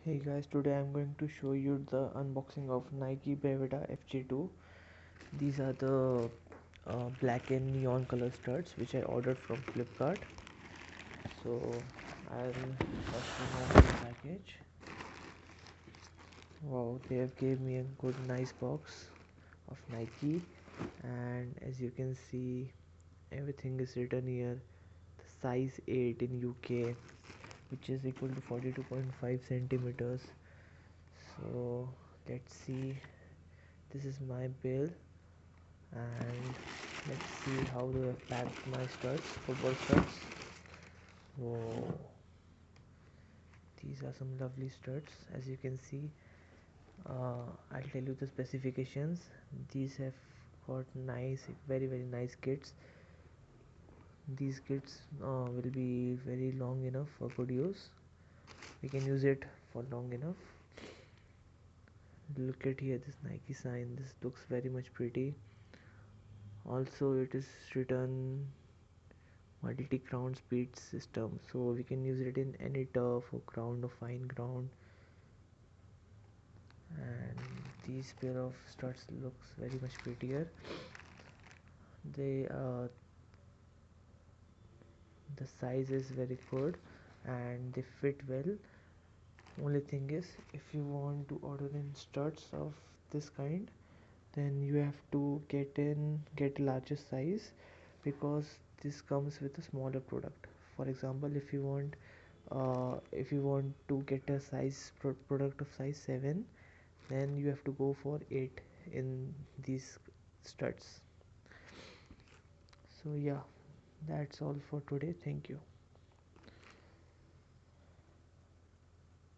Hey guys, today I'm going to show you the unboxing of Nike Bravata FG2. These are the black and neon color studs which I ordered from Flipkart. So I'll first remove the package. Wow, they have gave me a good nice box of Nike, and as you can see everything is written here. The size 8 in UK, which is equal to 42.5 centimeters. So let's see, this is my bill, and let's see how they have packed my studs, football studs. Whoa, these are some lovely studs. As you can see, I'll tell you the specifications. These have got nice, very nice kits. These kits will be very long enough for good use. We can use it for long enough. Look at here, this Nike sign. This looks very much pretty. Also it is written multi-ground speed system, so we can use it in any turf or ground or fine ground. And these pair of studs looks very much prettier. They the size is very good and they fit well. Only thing is, if you want to order in studs of this kind, then you have to get larger size, because this comes with a smaller product. For example, if you want to get a product of size 7, then you have to go for 8 in these studs. So yeah, that's all for today. Thank you.